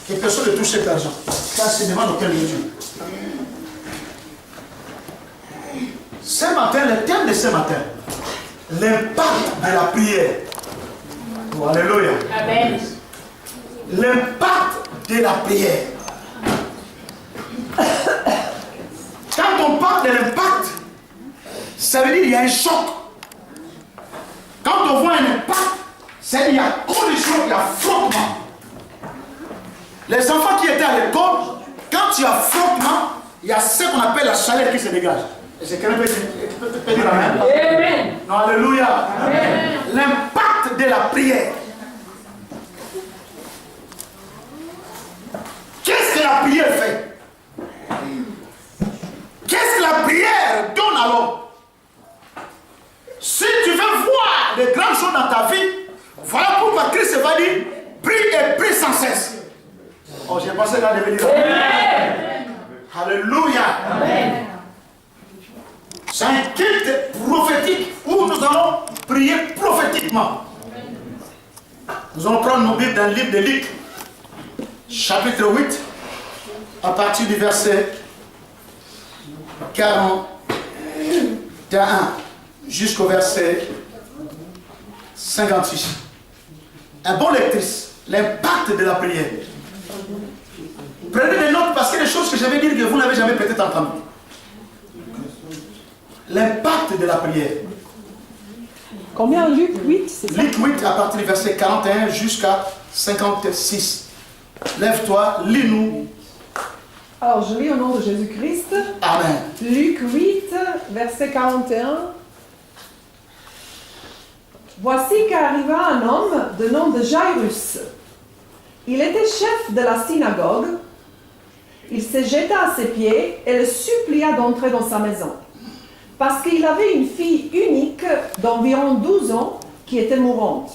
que personne ne touche cet argent. Car c'est devant auquel je suis. Ce matin, le thème de ce matin, l'impact de la prière. Oh, alléluia. Amen. L'impact de la prière. Quand on parle de l'impact, ça veut dire qu'il y a un choc. Quand on voit un impact, c'est qu'il y a collision, il y a frottement. Les enfants qui étaient à l'école, quand il y a frottement, il y a ce qu'on appelle la chaleur qui se dégage. Et c'est quelqu'un peut dire amen. Amen. Non, alléluia. Amen. L'impact de la prière. Qu'est-ce que la prière fait? Qu'est-ce que la prière donne alors? Si tu veux voir de grandes choses dans ta vie, voilà pourquoi Christ va dire prie et prie sans cesse. Oh, j'ai pensé là de venir. Alléluia. Amen. C'est un culte prophétique où nous allons prier prophétiquement. Nous allons prendre nos Bibles dans le livre de Luc, chapitre 8, à partir du verset 41 jusqu'au verset 56. Un bon lectrice, l'impact de la prière. Prenez des notes parce qu'il y a des choses que je vais dire que vous n'avez jamais peut-être entendues. L'impact de la prière. Combien? Luc 8, c'est ça? Luc 8 à partir du verset 41 jusqu'à 56. Lève-toi, lis-nous. Alors, je lis au nom de Jésus-Christ. Amen. Luc 8, verset 41. Voici qu'arriva un homme de nom de Jairus. Il était chef de la synagogue. Il se jeta à ses pieds et le supplia d'entrer dans sa maison, parce qu'il avait une fille unique d'environ 12 ans qui était mourante.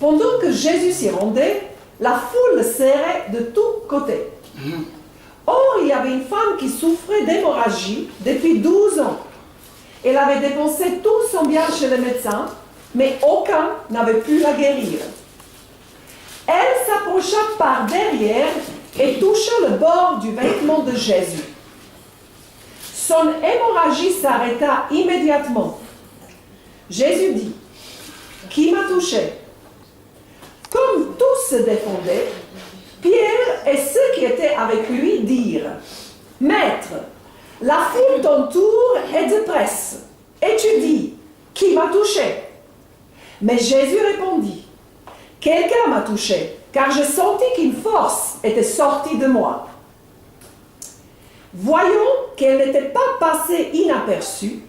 Pendant que Jésus s'y rendait, la foule le serrait de tous côtés. Or, il y avait une femme qui souffrait d'hémorragie depuis 12 ans. Elle avait dépensé tout son bien chez les médecins, mais aucun n'avait pu la guérir. Elle s'approcha par derrière et toucha le bord du vêtement de Jésus. Son hémorragie s'arrêta immédiatement. Jésus dit, « Qui m'a touché ?» Comme tous se défendaient, Pierre et ceux qui étaient avec lui dirent, « Maître, la foule t'entoure et te presse, et tu dis, « Qui m'a touché ?» Mais Jésus répondit, « Quelqu'un m'a touché, car je sentis qu'une force était sortie de moi. » Voyant qu'elle n'était pas passée inaperçue,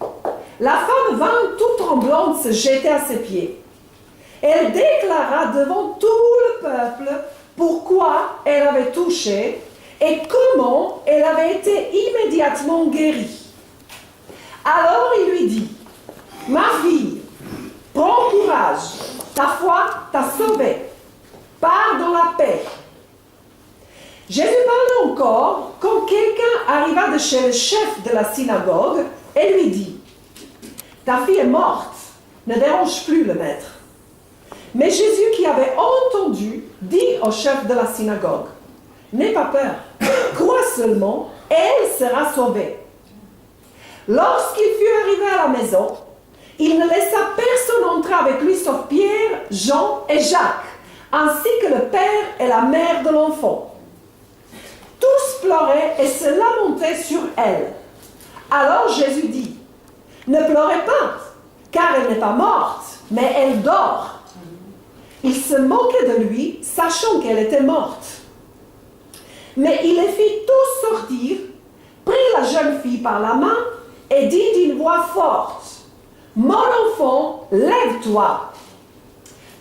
la femme vint toute tremblante se jeter à ses pieds. Elle déclara devant tout le peuple pourquoi elle avait touché et comment elle avait été immédiatement guérie. Alors il lui dit, « Ma fille, prends courage, ta foi t'a sauvée. Pars dans la paix. » Jésus parlait encore quand quelqu'un arriva de chez le chef de la synagogue et lui dit, « Ta fille est morte, ne dérange plus le maître. » Mais Jésus qui avait entendu dit au chef de la synagogue, « N'aie pas peur, crois seulement, elle sera sauvée. » Lorsqu'il fut arrivé à la maison, il ne laissa personne entrer avec lui sauf Pierre, Jean et Jacques, ainsi que le père et la mère de l'enfant. Tous pleuraient et se lamentaient sur elle. Alors Jésus dit, « Ne pleurez pas, car elle n'est pas morte, mais elle dort. » Il se moquait de lui, sachant qu'elle était morte. Mais il les fit tous sortir, prit la jeune fille par la main et dit d'une voix forte, « Mon enfant, lève-toi. »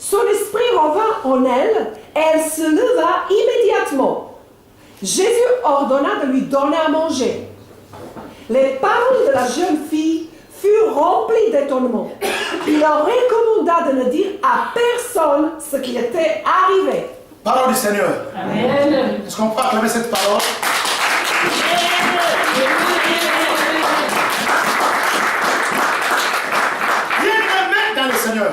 Son esprit revint en elle et elle se leva immédiatement. Jésus ordonna de lui donner à manger. Les paroles de la jeune fille furent remplies d'étonnement. Il leur recommanda de ne dire à personne ce qui était arrivé. Parole du Seigneur. Amen. Est-ce qu'on peut acclamer cette parole? Bien-aimé dans le Seigneur.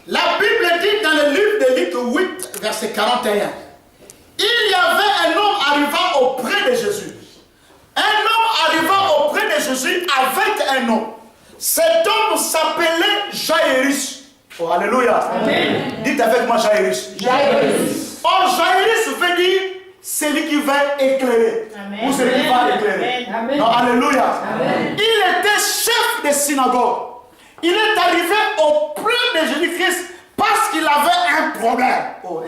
La Bible dit dans le livre de Luc 8, verset 41, il arriva auprès de Jésus. Un homme arriva auprès de Jésus avec un nom. Cet homme s'appelait Jairus. Oh, alléluia. Amen. Dites avec moi Jairus. Jairus. Or, Jairus veut dire celui qui va éclairer. Amen. Ou celui qui va éclairer. Amen. Non, alléluia. Amen. Il était chef de synagogue. Il est arrivé auprès de Jésus-Christ parce qu'il avait un problème. Oh,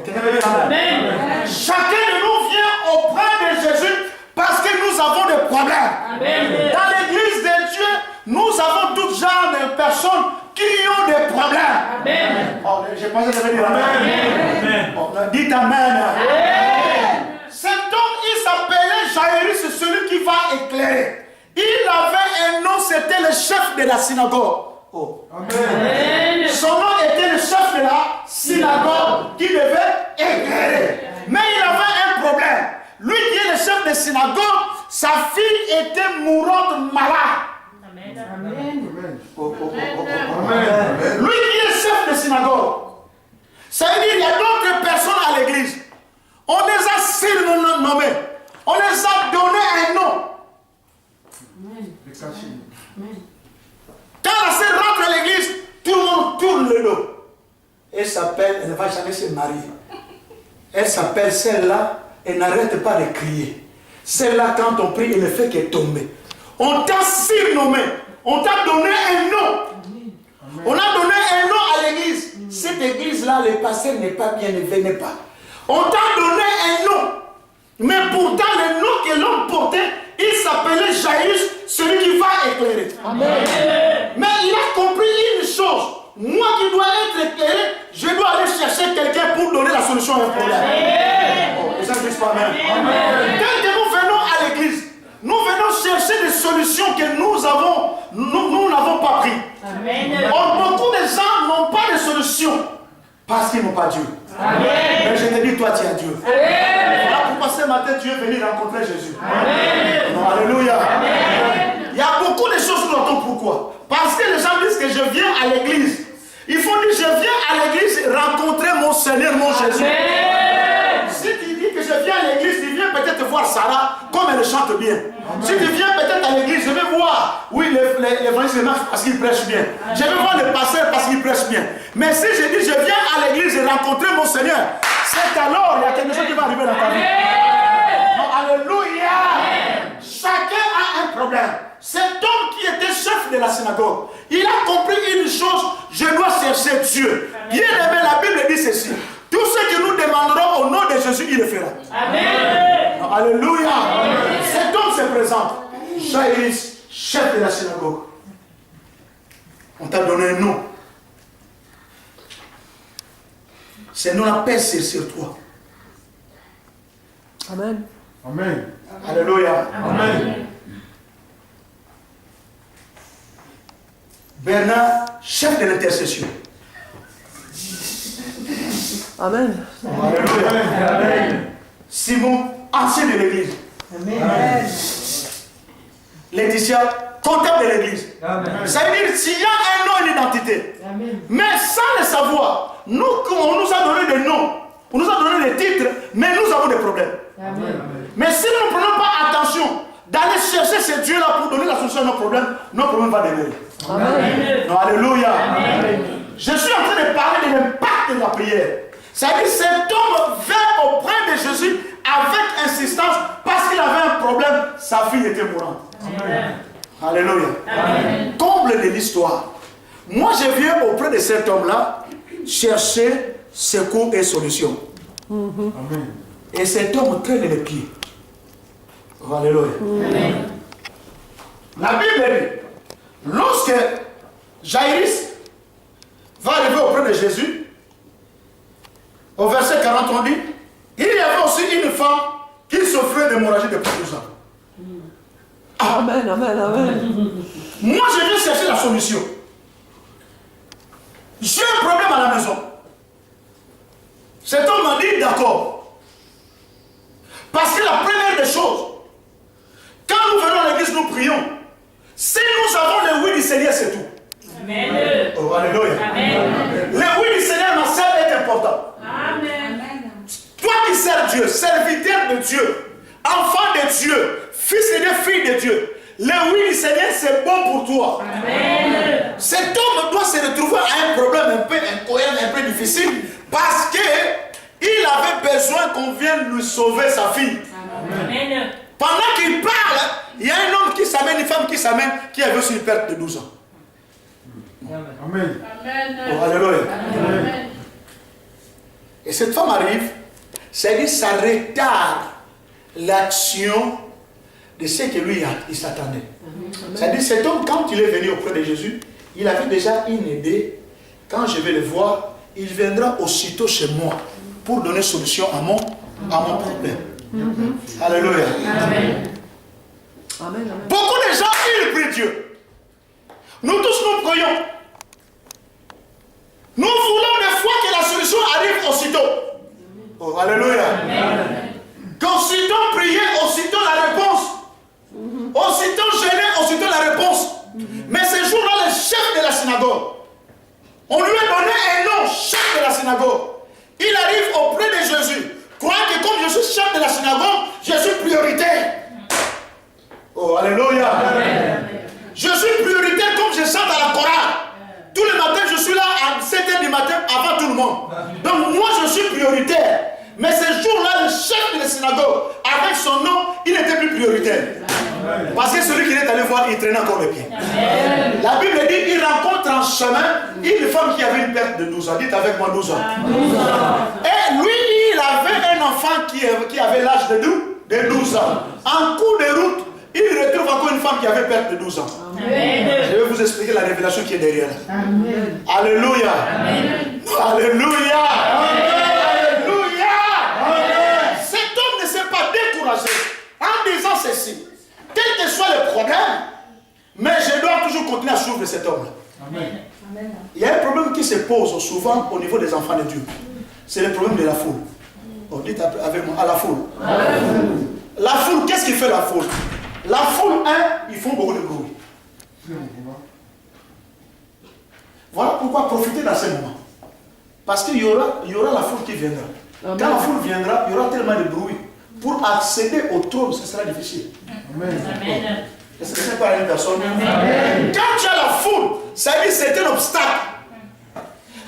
amen. Chacun de nous vient auprès de Jésus parce que nous avons des problèmes. Amen. Dans l'église de Dieu, nous avons tout genre de personnes qui ont des problèmes. Amen. Oh, je pensais que ça veut dire amen. Amen. Oh, dites amen. Amen. Cet homme, il s'appelait Jairus, celui qui va éclairer. Il avait un nom, c'était le chef de la synagogue. Oh. Amen. Son nom était le chef de la synagogue qui devait éclairer. Mais il avait un problème. Lui qui est le chef de synagogue, sa fille était mourante malade. Amen. Amen. Oh, oh, oh, oh, oh. Amen. Lui qui est chef de synagogue, ça veut dire qu'il y a d'autres personnes à l'église. On les a surnommés. On les a donné un nom. Amen. Quand la sœur rentre à l'église, tout le monde tourne le dos. Elle s'appelle, elle ne va jamais se marier. Elle s'appelle celle-là, elle n'arrête pas de crier. Celle-là, quand on prie, elle ne fait que tomber. On t'a surnommé. On t'a donné un nom. Amen. On a donné un nom à l'église. Cette église-là, le pasteur n'est pas bien, ne venez pas. On t'a donné un nom. Mais pourtant, le nom que l'homme portait, il s'appelait Jairus, celui qui va éclairer. Amen. Mais il a compris une chose. Moi qui dois être éclairé, je dois aller chercher quelqu'un pour donner la solution à un problème. Oh, et ça ne dit pas même. Quand nous venons à l'église, nous venons chercher des solutions que nous n'avons pas prises. Beaucoup de gens n'ont pas de solution parce qu'ils n'ont pas Dieu. Amen. Mais je te dis, toi tu as Dieu. Amen. Voilà pourquoi ce matin tu es venu rencontrer Jésus. Amen. Non, alléluia. Amen. Il y a beaucoup de choses nous entendons. Pourquoi? Parce que les gens disent que je viens à l'église. Il faut dire je viens à l'église rencontrer mon Seigneur, mon Jésus. Amen. Si tu dis que je viens à l'église, tu viens peut-être voir Sarah comme elle chante bien. Amen. Si tu viens peut-être à l'église, je vais voir, oui, l'évangile marche parce qu'il prêche bien. Amen. Je vais voir le pasteur parce qu'il prêche bien. Mais si je dis je viens à l'église et rencontrer mon Seigneur, c'est alors il y a quelque chose qui va arriver dans ta vie. Non, alléluia. Amen. Chacun a un problème. Cet homme qui était chef de la synagogue, il a compris une chose, je dois chercher Dieu. Bien aimé, la Bible dit ceci. Tout ce que nous demanderons au nom de Jésus, il le fera. Amen. Non, alléluia. Amen. Cet homme se présente. Jairus, chef de la synagogue. On t'a donné un nom. Ce nom-là pèse sur toi. Amen. Amen. Alléluia. Amen. Bernard, chef de l'intercession. Amen. Alléluia. Amen. Simon, ancien de l'église. Amen. Laetitia, comptable de l'église. Ça veut dire s'il y a un nom et une identité. Amen. Mais sans le savoir, on nous a donné des noms, on nous a donné des titres, mais nous avons des problèmes. Amen. Mais si nous ne prenons pas attention d'aller chercher ce Dieu-là pour donner la solution à nos problèmes vont demeurer. Amen. Non, alléluia. Amen. Je suis en train de parler de l'impact de la prière. C'est-à-dire cet homme vint auprès de Jésus avec insistance parce qu'il avait un problème, sa fille était mourante. Amen. Alléluia. Amen. Comble de l'histoire. Moi je viens auprès de cet homme-là chercher secours et solution. Amen. Et cet homme traîne les pieds. Alléluia. Amen. La Bible dit, lorsque Jairus va arriver auprès de Jésus, au verset 40, on dit, il y avait aussi une femme qui souffrait d'hémorragie de plus de 12 ans. Amen, amen, amen. Moi, je viens chercher la solution. J'ai un problème à la maison. Cet homme m'a dit, d'accord. Parce que la première des choses, quand nous venons à l'église, nous prions. Si nous avons le oui du Seigneur, c'est tout. Amen. Oh, alléluia. Amen. Le oui du Seigneur, ma sœur, est important. Amen. Toi qui sers Dieu, serviteur de Dieu, Dieu, fils de Dieu, fille de Dieu, le oui du Seigneur, c'est bon pour toi. Amen. Cet homme doit se retrouver à un problème un peu incohérent, un peu difficile, parce qu'il avait besoin qu'on vienne lui sauver sa fille. Amen. Pendant qu'il parle, il y a un homme qui s'amène, une femme qui s'amène, qui avait aussi une perte de 12 ans. Amen. Oh, alléluia. Amen. Et cette femme arrive, c'est-à-dire ça retarde l'action de ce que lui il s'attendait. C'est-à-dire cet homme, quand il est venu auprès de Jésus, il avait déjà une idée. Quand je vais le voir, il viendra aussitôt chez moi pour donner solution à mon problème. Alléluia. Amen. Beaucoup de gens, ils prient Dieu. Nous tous, nous prions. Nous voulons des fois que la solution arrive aussitôt. Oh, alléluia. Qu'aussitôt prier, aussitôt la réponse. Aussitôt gêner, aussitôt la réponse. Mais ce jour-là, le chef de la synagogue, on lui a donné un nom, chef de la synagogue. Il arrive auprès de Jésus. Croyez que comme je suis chef de la synagogue, je suis prioritaire. Oh, alléluia. Je suis prioritaire comme je chante à la chorale. Tous les matins, je suis là à 7h du matin avant tout le monde. Donc moi, je suis prioritaire. Mais ce jour-là, le chef de la synagogue, avec son nom, il n'était plus prioritaire. Parce que celui qui est allé voir, il traînait encore les pieds. La Bible dit, il rencontre en chemin une femme qui avait une perte de 12 ans. Dites avec moi 12 ans. Et lui, il avait un enfant qui avait l'âge de 12 ans. En cours de route, il retrouve encore une femme qui avait perte de 12 ans. Amen. Je vais vous expliquer la révélation qui est derrière. Amen. Alléluia. Amen. Alléluia. Alléluia. Cet homme ne s'est pas découragé en disant ceci. Quel que soit le problème, mais je dois toujours continuer à suivre cet homme-là. Il y a un problème qui se pose souvent au niveau des enfants de Dieu. C'est le problème de la foule. Oh, dites avec moi, à la foule. La foule, qu'est-ce qui fait la foule? La foule, ils font beaucoup de bruit. Voilà pourquoi profiter dans ces moments. Parce qu'il y aura la foule qui viendra. Quand la foule viendra, il y aura tellement de bruit. Pour accéder au trône, ce sera difficile. Amen. Est-ce que c'est pas une personne? Amen. Quand tu as la foule, ça veut dire que c'est un obstacle.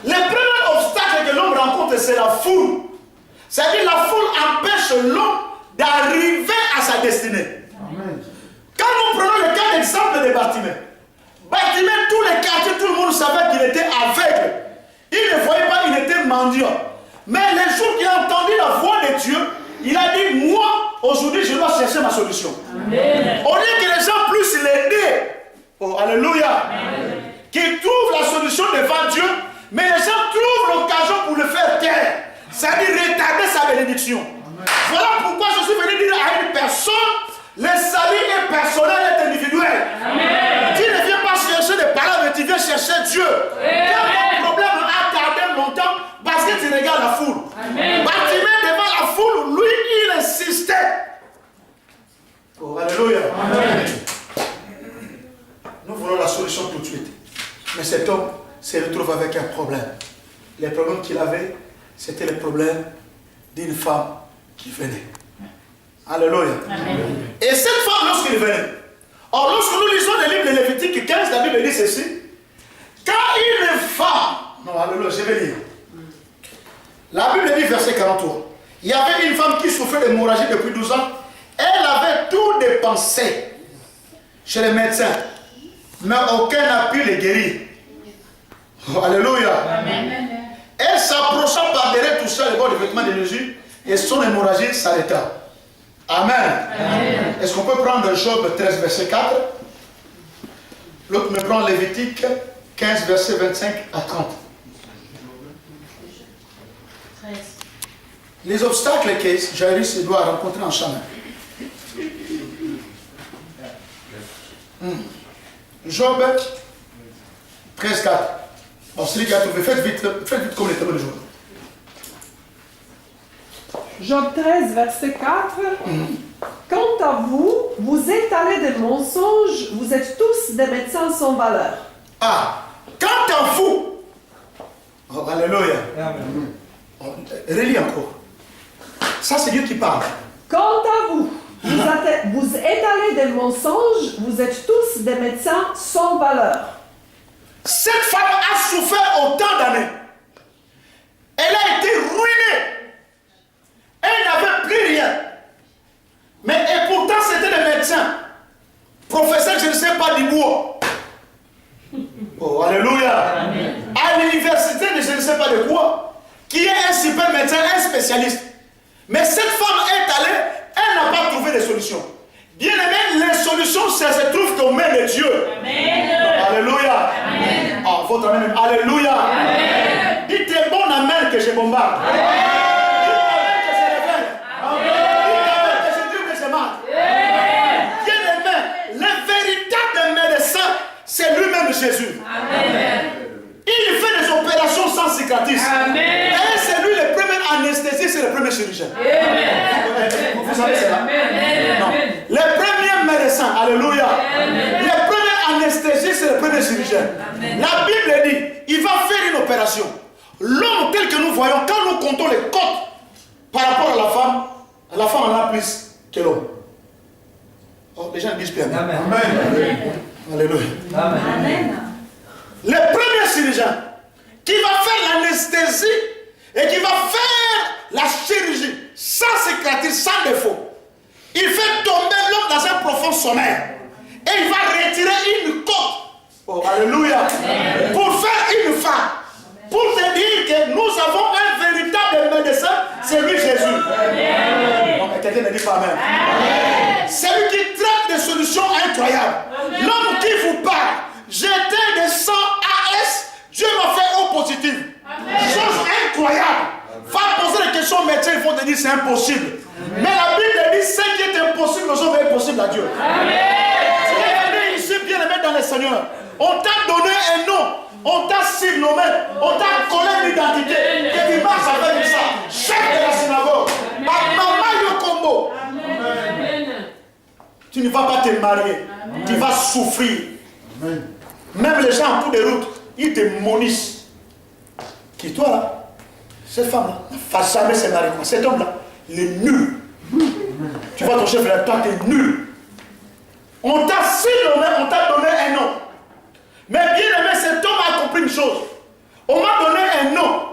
Le premier obstacle que l'homme rencontre, c'est la foule. Ça veut dire que la foule empêche l'homme d'arriver à sa destinée. Quand nous prenons le cas d'exemple de Bartimée, tous les quartiers, tout le monde savait qu'il était aveugle. Il ne voyait pas, il était mendiant. Mais le jour qu'il a entendu la voix de Dieu, il a dit, moi, aujourd'hui, je dois chercher ma solution. Amen. Au lieu que les gens puissent l'aider, oh, alléluia, qu'ils trouvent la solution devant Dieu, mais les gens trouvent l'occasion pour le faire taire. C'est-à-dire retarder sa bénédiction. Voilà pourquoi je suis venu dire à une personne, le salut est personnel et individuel. Amen. Tu ne viens pas chercher des paroles, mais tu viens chercher Dieu. Quand ton problème a tardé longtemps, parce que tu regardes la foule. Amen. Bartimée devant la foule, lui, il insistait. Oh, alléluia. Amen. Nous voulons la solution tout de suite. Mais cet homme se retrouve avec un problème. Les problèmes qu'il avait, c'était le problème d'une femme qui venait. Alléluia. Amen. Et cette femme, lorsqu'elle venait, or lorsque nous lisons le livre de Lévitique 15, la Bible dit ceci. Quand une femme, non, alléluia, je vais lire. La Bible dit verset 43. Il y avait une femme qui souffrait d'hémorragie depuis 12 ans. Elle avait tout dépensé chez les médecins, mais aucun n'a pu les guérir. Oh, alléluia. Amen. Elle s'approcha par derrière, toucha le bord du vêtement de Jésus et son hémorragie s'arrêta. Amen. Amen. Est-ce qu'on peut prendre Job 13, verset 4? L'autre me prend Lévitique 15, verset 25 à 30. 13. Les obstacles que Jairus doit rencontrer en chemin. Job 13, 4. Bon, celui qui a trouvé, faites vite comme les tableaux de jour. Job 13, verset 4. Quant à vous, vous étalez des mensonges, vous êtes tous des médecins sans valeur. Ah, quant à vous, oh, alléluia. Oh, relis encore. Ça, c'est Dieu qui parle. Quant à vous, Vous étalez des mensonges, vous êtes tous des médecins sans valeur. Cette femme a souffert autant d'années. Elle a été ruinée. Elle n'avait plus rien. Mais et pourtant c'était des médecins. Professeur, je ne sais pas du bois. Oh, alléluia. Amen. À l'université, je ne sais pas de quoi. Qui est un super médecin, un spécialiste. Mais cette femme est allée, elle n'a pas trouvé de solution. Bien aimé, les solutions se trouvent aux mains de Dieu. Amen. Alléluia. Amen. Oh, votre amen. Alléluia. Amen. Dites un bon amen que je bombarde. Amen. Dites amen que je révèle. Dites amen que je dis que je marque. Bien aimé, le véritable médecin, c'est lui-même Jésus. Amen. Il fait des opérations sans cicatrice. Amen. Et c'est lui le premier anesthésiste, c'est le premier chirurgien. Amen. Vous savez cela? Non. Le premier médecin, alléluia. Amen. Le premier anesthésiste, c'est le premier chirurgien. Amen. La Bible dit, il va faire une opération. L'homme tel que nous voyons, quand nous comptons les côtes par rapport à la femme en a plus que l'homme. Oh, les gens disent bien. Amen. Amen. Alléluia. Amen. Amen. Le premier chirurgien qui va faire l'anesthésie et qui va faire la chirurgie sans cicatrice, sans défaut, il fait tomber l'homme dans un profond sommeil et il va retirer une côte. Oh, alléluia. Amen. Pour faire une femme. Pour te dire que nous avons un véritable médecin, c'est lui Jésus. Amen. Quelqu'un ne dit pas Amen. Amen. C'est lui qui traite des solutions incroyables. L'homme qui vous parle, j'étais de 100 AS, Dieu m'a fait O positif. Amen. Chose incroyable. Va poser des questions aux médecins, ils vont te dire c'est impossible. Amen. Mais la Bible dit ce qui est impossible aux hommes est possible à Dieu. Amen. Tu es venu ici bien aimé dans le Seigneur. On t'a donné un nom, on t'a surnommé, on t'a collé une identité. Que tu marches avec ça. Chef de la synagogue. Maman Yokombo. Tu ne vas pas te marier. Amen. Tu vas souffrir. Amen. Même les gens en cours de route, ils te maudissent. Qui toi là? Cette femme-là ne va jamais se marier. Cet homme-là, il est nul. Amen. Tu vois ton chef là, toi tu es nul. On t'a surnommé, on t'a donné un nom. Mais bien aimé, cet homme a compris une chose. On m'a donné un nom.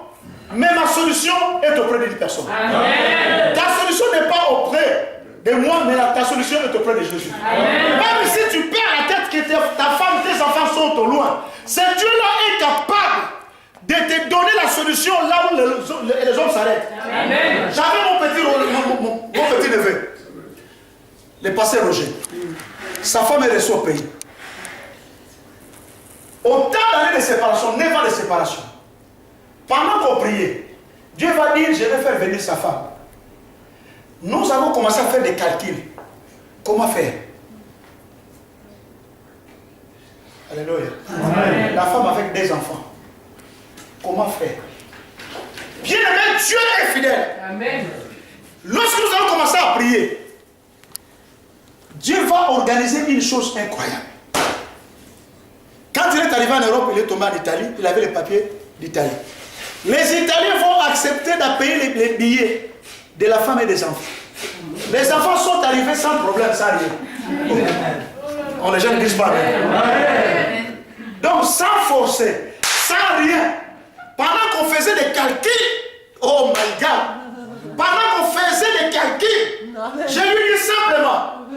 Mais ma solution est auprès d'une personne. Amen. Ta solution n'est pas auprès de moi, mais ta solution est auprès de Jésus. Amen. Même si tu perds la tête que ta femme, tes enfants sont au loin, ce Dieu-là est capable de te donner la solution là où les hommes s'arrêtent. J'avais mon petit neveu, le pasteur Roger. Sa femme est reçue au pays. Autant d'années de séparation, 9 ans de séparation. Pendant qu'on priait, Dieu va dire, je vais faire venir sa femme. Nous avons commencé à faire des calculs. Comment faire? Alléluia. Amen. La femme avec des enfants. Comment faire? Bien aimé, Dieu est fidèle. Amen. Lorsque nous allons commencer à prier, Dieu va organiser une chose incroyable. Quand il est arrivé en Europe, il est tombé en Italie, il avait les papiers d'Italie. Les Italiens vont accepter de payer les billets de la femme et des enfants. Les enfants sont arrivés sans problème, sans rien. On les gens ne disent pas rien. Donc sans forcer, sans rien. Pendant qu'on faisait des calculs, oh my God, pendant qu'on faisait des calculs, je lui dis simplement,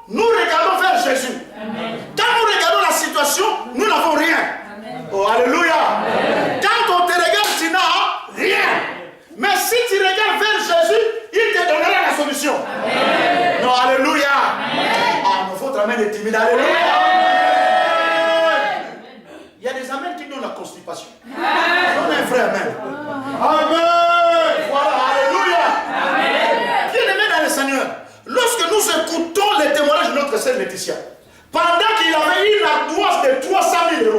nous regardons vers Jésus. Amen. Quand nous regardons la situation, nous n'avons rien. Amen. Oh, alléluia. Amen. Quand on te regarde, tu n'as rien. Mais si tu regardes vers Jésus, il te donnera la solution. Amen. Non, alléluia. Amen. Ah, votre amen est timide. Alléluia. Amen. Il y a des amens qui donnent la constipation. On est un vrai amen. Amen. Voilà, alléluia. Amen. Bien aimé dans le Seigneur. Lorsque nous écoutons les témoignages de notre sœur Laetitia, pendant qu'il avait une ardoise de 300 000 €,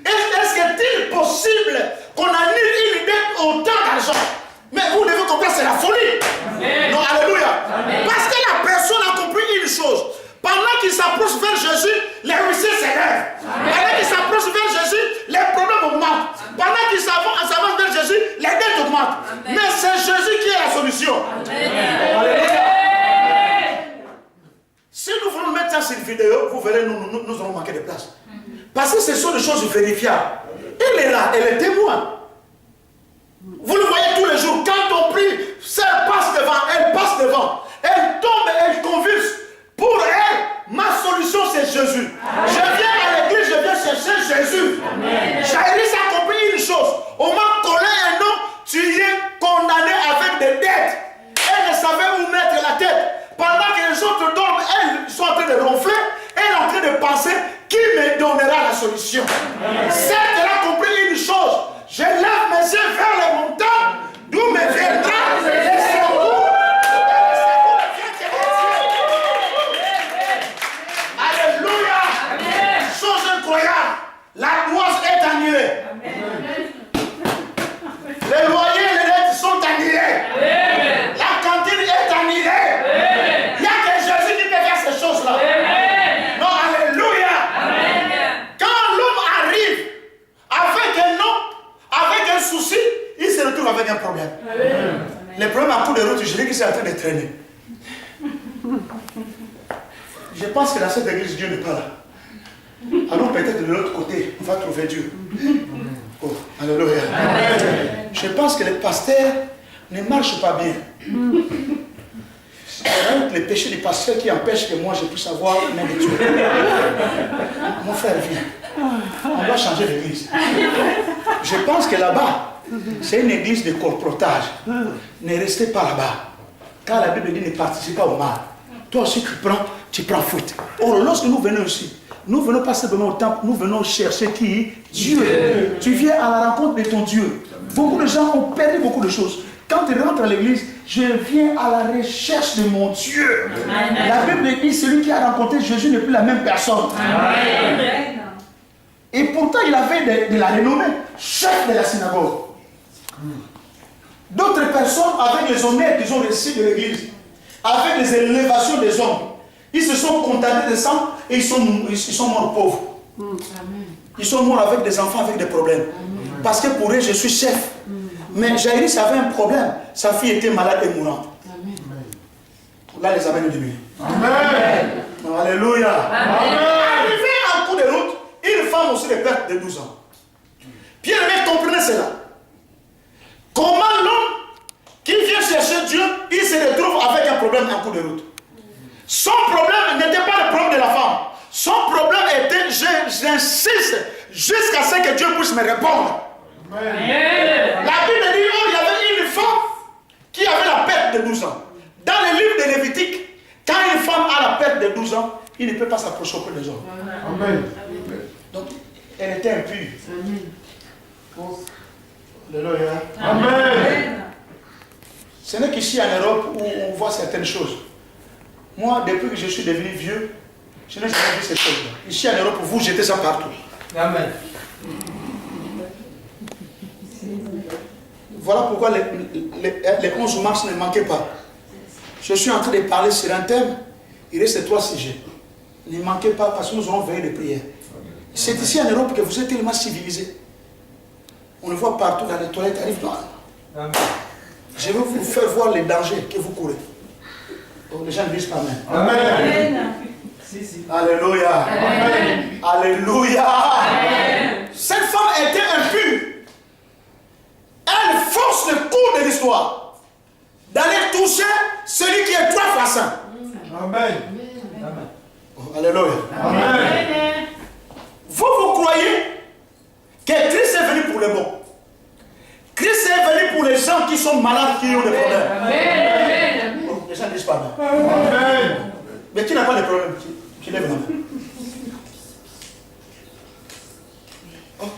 est-ce qu'il est possible qu'on annule une dette autant d'argent? Mais vous devez comprendre, c'est la folie. Amen. Non, alléluia. Amen. Parce que la personne a compris une chose. Pendant qu'il s'approche vers Jésus, les réussites s'élèvent. Pendant qu'il s'approche vers Jésus, les problèmes augmentent. Pendant qu'il s'avance vers Jésus, les dettes augmentent. Amen. Mais c'est Jésus qui est la solution. Amen. Alléluia. malgré nous aurons manqué de place. Parce que ce sont des choses vérifiables. Elle est là, elle est témoin. Vous le voyez tous les jours. Quand on prie, elle passe devant. Elle tombe et elle convulse. Pour elle, ma solution c'est Jésus. Amen. Je viens à l'église, je viens chercher Jésus. Jaïris a compris une chose. On m'a collé un nom, tu y es condamné avec des dettes. Elle ne savait où mettre la tête. Pendant que les autres dorment, elles sont en train de ronfler. Elle est en train de penser qui me donnera la solution. Certes, elle a compris une chose. Je lève mes yeux vers les montagnes, d'où me viendra le secours. Alléluia. Chose incroyable. La douance est annulée. Les loyers, les dettes sont annulés. La cantine est annulée. Il y a que Jésus qui peut faire ces choses-là. Non, alléluia. Quand l'homme arrive avec un nom, avec un souci, il se retrouve avec un problème. Le problème à coup de route, je dis qu'il est en train de traîner. Je pense que dans cette église, Dieu n'est pas là. Alors peut-être de l'autre côté, on va trouver Dieu. Oh, alléluia. Je pense que les pasteurs ne marchent pas bien. C'est les péchés des pasteurs qui empêchent que moi je puisse avoir la main de Dieu. Mon frère, viens. On doit changer d'église. Je pense que là-bas, c'est une église de colportage. Ne restez pas là-bas. Car la Bible dit ne participe pas au mal. Toi aussi tu prends faute. Or, lorsque nous venons ici, nous venons pas simplement au temple, nous venons chercher qui? Dieu. Tu viens à la rencontre de ton Dieu. Beaucoup de gens ont perdu beaucoup de choses. Quand tu rentres à l'église, je viens à la recherche de mon Dieu. Amen. La Bible dit celui qui a rencontré Jésus n'est plus la même personne. Amen. Et pourtant, il avait de la renommée, chef de la synagogue. D'autres personnes, avec les honnêtes qu'ils ont reçus de l'église, avec les élévations des hommes, ils se sont contentés de sang et ils sont morts pauvres. Ils sont morts avec des enfants, avec des problèmes. Parce que pour eux, je suis chef. Mais Jaïris avait un problème. Sa fille était malade et mourante. Là, les amène de lui. Amen. Alléluia. Amen. Arrivé en cours de route, une femme aussi de perte de 12 ans. Pierre-Aimé comprenait cela. Comment l'homme qui vient chercher Dieu, il se retrouve avec un problème en cours de route. Son problème n'était pas le problème de la femme. Son problème était, j'insiste, jusqu'à ce que Dieu puisse me répondre. Amen. La Bible dit, il y avait une femme qui avait la perte de 12 ans. Dans le livre de Lévitique, quand une femme a la perte de 12 ans, il ne peut pas s'approcher auprès des hommes. Amen. Donc, elle était impure. Alléluia. Amen. Ce n'est qu'ici en Europe où on voit certaines choses. Moi, depuis que je suis devenu vieux, je n'ai jamais vu ces choses-là. Ici en Europe, vous jetez ça partout. Amen. Voilà pourquoi les 11 mars ne manquaient pas. Je suis en train de parler sur un thème. Il reste 3 sujets. Ne manquez pas parce que nous aurons veillé de prière. C'est ici en Europe que vous êtes tellement civilisés. On le voit partout dans les toilettes. Arrive dans. Je vais vous faire voir les dangers que vous courez. Donc les gens ne disent pas Amen. Amen. Alléluia. Amen. Alléluia. Amen. Cette femme était impure. Elle force le cours de l'histoire d'aller toucher celui qui est 3 fois saint. Amen. Amen. Oh, alléluia. Amen. Vous croyez que Christ est venu pour les bons. Christ est venu pour les gens qui sont malades, qui ont des problèmes. Amen. Oh, les gens ne disent pas Amen. Amen. Mais qui n'a pas de problème, qui lève la main. Oh.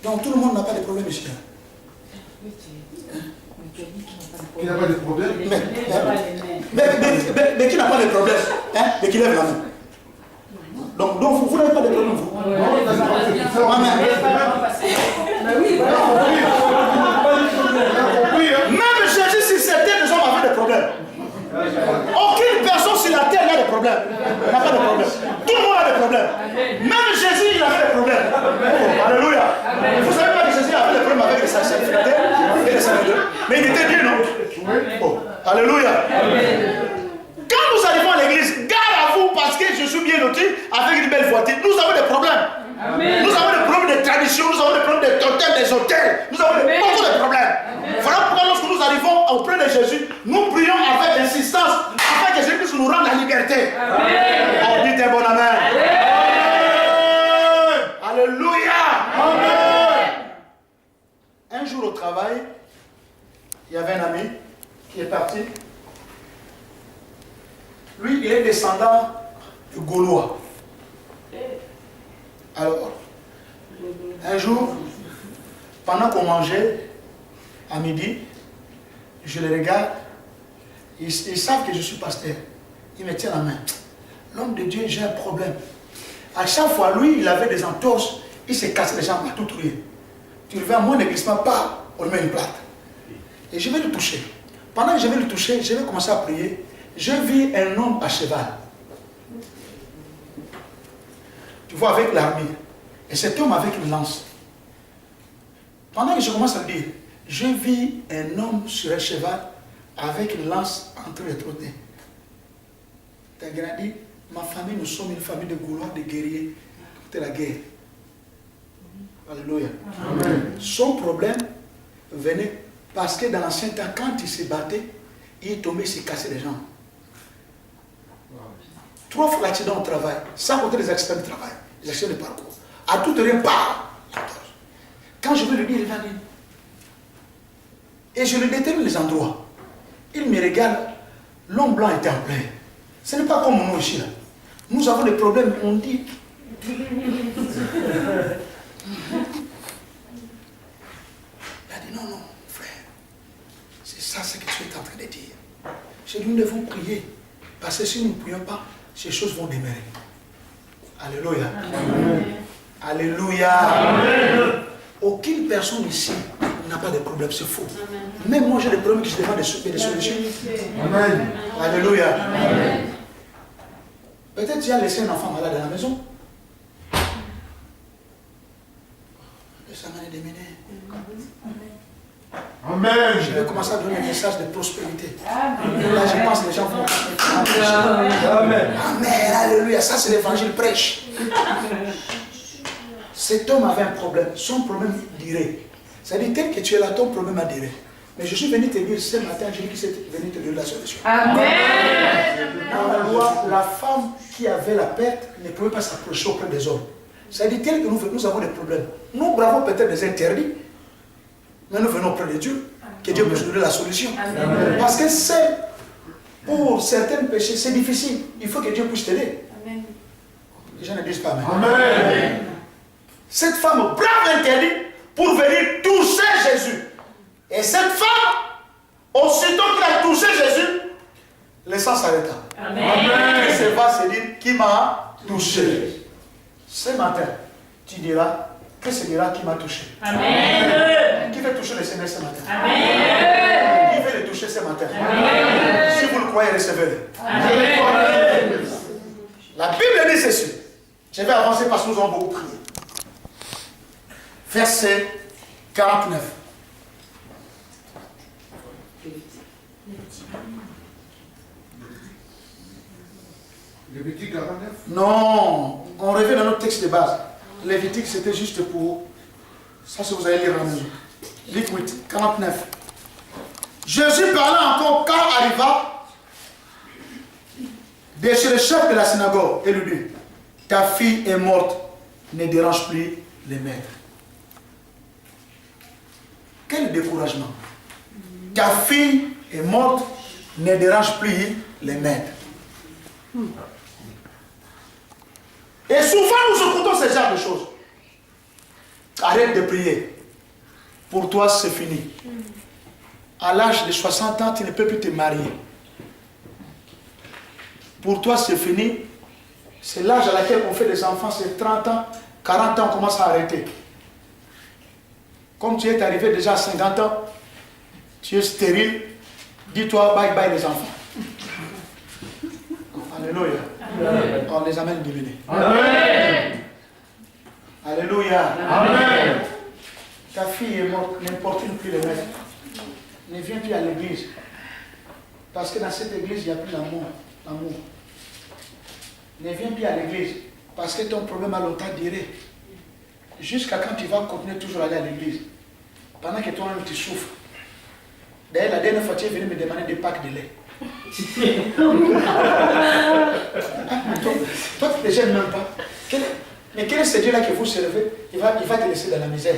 Donc tout le monde n'a pas de problème ici. Qui n'a pas de problème? Mais qui n'a pas de problème? Hein? Mais qui lève la main. Donc vous n'avez pas de problème, vous? Même Jésus, si c'était des hommes avaient des problèmes. Aucune personne sur la terre n'a de problème. N'a pas de problème. Tout le monde a des problèmes. Même Jésus, il avait des problèmes. Oh, alléluia. Vous savez pas que Jésus avait des problèmes avec sa fidélité et les serviteurs. Mais il était Dieu, non? Oh, alléluia. Quand nous arrivons à l'église, garde à vous parce que je suis bien loti avec liberté. Amen. On dit un bon amen. Alléluia. Amen. Un jour au travail, il y avait un ami qui est parti. Lui, il est descendant de Gaulois. Alors, un jour, pendant qu'on mangeait, à midi, je les regarde, ils savent que je suis pasteur. Ils me tiennent la main. L'homme de Dieu, j'ai un problème. À chaque fois, lui, il avait des entorses, il s'est cassé les jambes à tout trouver. Tu le veux à mon églissement, pas, on lui met une plate. Et je vais le toucher. Pendant que je vais le toucher, je vais commencer à prier. Je vis un homme à cheval. Tu vois, avec l'armure. Et cet homme avec une lance. Pendant que je commence à dire, je vis un homme sur un cheval avec une lance entre les trottins. Tu as grandi, ma famille, nous sommes une famille de Gaulois, de guerriers. C'était la guerre. Alléluia. Amen. Son problème venait parce que dans l'ancien temps, quand il se battait, il est tombé, il s'est cassé les jambes. 3 fois l'accident au travail, sans compter les accidents de travail, les accidents de parcours. À tout rien, pas. Quand je veux le dire, il va dire. Et je lui détermine les endroits. Il me regarde, l'homme blanc était en plein. Ce n'est pas comme nous ici. Là. Nous avons des problèmes, on dit. Il a dit non, non, frère. C'est ça ce que tu es en train de dire. Je dis, nous devons prier. Parce que si nous ne prions pas, ces choses vont demeurer. Alléluia. Amen. Alléluia. Amen. Aucune personne ici n'a pas de problème, c'est faux. Même moi j'ai des problèmes qui se demandent des solutions. Amen. Alléluia. Amen. Peut-être tu as laissé un enfant malade à la maison. Le Seigneur est démené. Amen. Je vais commencer à donner un message de prospérité. Là, je pense que les gens vont. Amen. Amen. Alléluia. Ça, c'est l'évangile prêche. Cet homme avait un problème. Son problème dirait. C'est-à-dire, tel que tu es là, ton problème a duré. Mais je suis venu te dire ce matin, je dis que c'est venu te donner la solution. Amen. Dans la loi, la femme qui avait la perte ne pouvait pas s'approcher auprès des hommes. C'est-à-dire, tel que nous avons des problèmes. Nous bravons peut-être des interdits, mais nous venons auprès de Dieu, que Dieu puisse nous donner la solution. Amen. Parce que c'est, pour certains péchés, c'est difficile. Il faut que Dieu puisse t'aider. Amen. Les gens ne disent pas Amen. Amen. Cette femme brave l'interdit pour venir toucher Jésus. Et cette femme, aussitôt qu'elle a touché Jésus, le sang s'arrêta. Amen. Et c'est va se dire qui m'a touché. Ce matin, tu diras que c'est là qui m'a touché. Amen. Qui veut toucher le Seigneur ce matin? Amen. Qui veut le toucher ce matin? Amen. Si vous le croyez, recevez-le. Amen. La Bible dit ceci. Je vais avancer parce que nous avons beaucoup prié. Verset 49. Lévitique 49. Non, on revient dans notre texte de base. Lévitique, c'était juste pour... Ça, c'est vous allez lire à la maison. Luc 8, 49. Jésus parla encore quand arriva de chez le chef de la synagogue et lui dit, ta fille est morte, ne dérange plus les maîtres. Quel découragement. Ta fille est morte, ne dérange plus les maîtres. Et souvent nous écoutons ce genre de choses. Arrête de prier. Pour toi, c'est fini. À l'âge de 60 ans, tu ne peux plus te marier. Pour toi, c'est fini. C'est l'âge à laquelle on fait des enfants, c'est 30 ans, 40 ans, on commence à arrêter. Comme tu es arrivé déjà à 50 ans, tu es stérile, dis-toi bye bye les enfants. Alléluia. On les amène diminuer. Amen. Alléluia. Amen. Ta fille est morte, n'importune plus les maîtres. Ne viens plus à l'église. Parce que dans cette église, il n'y a plus l'amour. Ne viens plus à l'église. Parce que ton problème a longtemps duré. Jusqu'à quand tu vas continuer toujours à aller à l'église. Pendant que toi-même tu souffres. D'ailleurs, la dernière fois, tu es venu me demander des packs de lait. Toi, tu ne les gênes même pas. Mais quel est ce Dieu-là qui vous servez? Il va te laisser dans la misère.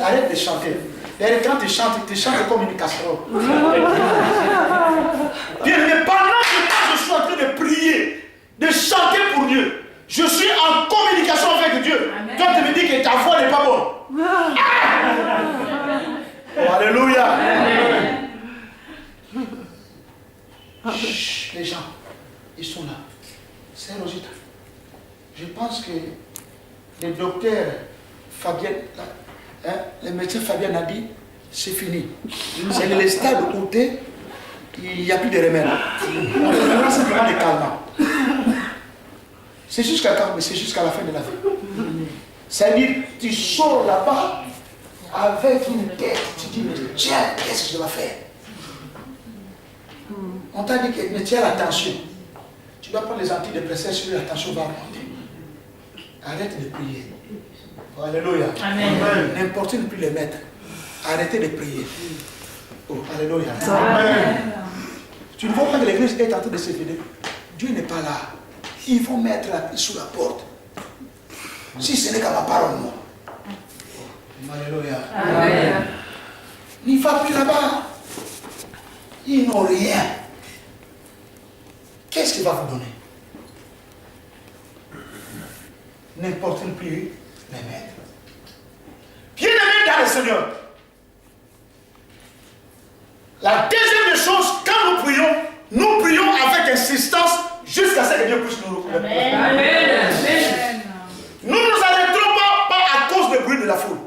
Arrête de chanter. D'ailleurs, quand tu chantes comme une casserole. Bien, mais pendant que je suis en train de prier, de chanter pour Dieu, je suis en communication avec Dieu. Amen. Toi, tu me dis que ta voix n'est pas bonne. Oh, alléluia. Amen. Chut, les gens, ils sont là. C'est Rosita. Je pense que le docteur Fabien, le médecin Fabien a dit, c'est fini. C'est le stade où il n'y a plus de remède. On donnera simplement des calmants. C'est jusqu'à quand? Mais c'est jusqu'à la fin de la vie. C'est-à-dire, tu sors là-bas avec une tête. Tu dis, mais tiens, qu'est-ce que je dois faire? On t'a dit que mais tiens l'attention. Tu dois prendre les antidépresseurs sur la tension va remonter. Arrête de prier. Oh, alléluia. Amen. N'importe où ne plus les mettre. Arrêtez de prier. Oh, alléluia. Amen. Tu ne vois pas que l'église est en train de se vider. Dieu n'est pas là. Ils vont mettre la clé sous la porte. Si ce n'est qu'à ma parole, moi. Oh, alléluia. Amen. N'y va plus là-bas. Ils n'ont rien. Qu'est-ce qu'il va vous donner? N'importe une pluie, les mettre. Bien-aimés dans le Seigneur. La deuxième des choses, quand nous prions avec insistance jusqu'à ce que Dieu puisse nous reconnaître. Amen. Nous ne nous arrêterons pas à cause du bruit de la foule.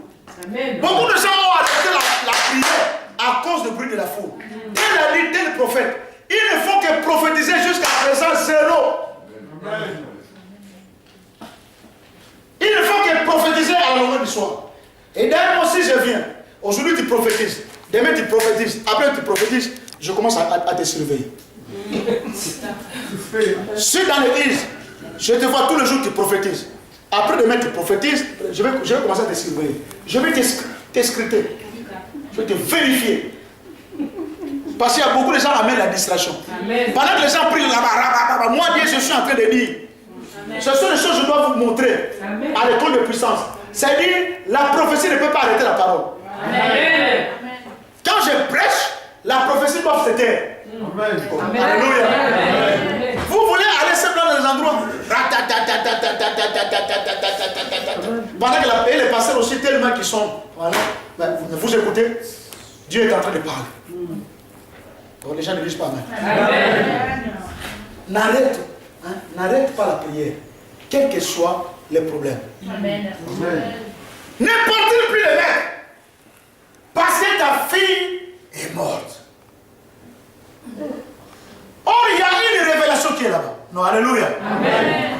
Amen. Beaucoup de gens ont arrêté la prière à cause du bruit de la foule. Dès la nuit, dès le prophète, il ne faut que prophétiser jusqu'à présent zéro. Amen. Il ne faut que prophétiser à la longueur du soir. Et d'ailleurs, moi aussi je viens. Aujourd'hui tu prophétises. Demain tu prophétises. Après tu prophétises. Je commence à te surveiller. Si dans l'église, je te vois tous les jours tu prophétises. Après demain tu prophétises. Je vais commencer à te surveiller. Je vais t'escruter. Je vais te vérifier. Parce qu'il y a beaucoup de gens qui amènent la distraction. Amen. Pendant que les gens prient là-bas, moi Dieu, je suis en train de dire. Amen. Ce sont les choses que je dois vous montrer. Amen. À l'école de puissance. C'est-à-dire, la prophétie ne peut pas arrêter la parole. Amen. Quand je prêche, la prophétie doit se taire. Alléluia. Vous voulez aller simplement dans les endroits. Pendant que les pasteurs aussi tellement qui sont. Voilà. Vous écoutez, Dieu est en train de parler. Oh, les gens ne disent pas Amen. N'arrête pas la prière, quels que soient les problèmes. Amen. N'importe plus les mettre. Parce que ta fille est morte. Or, il y a une révélation qui est là-bas. Non, alléluia. Amen.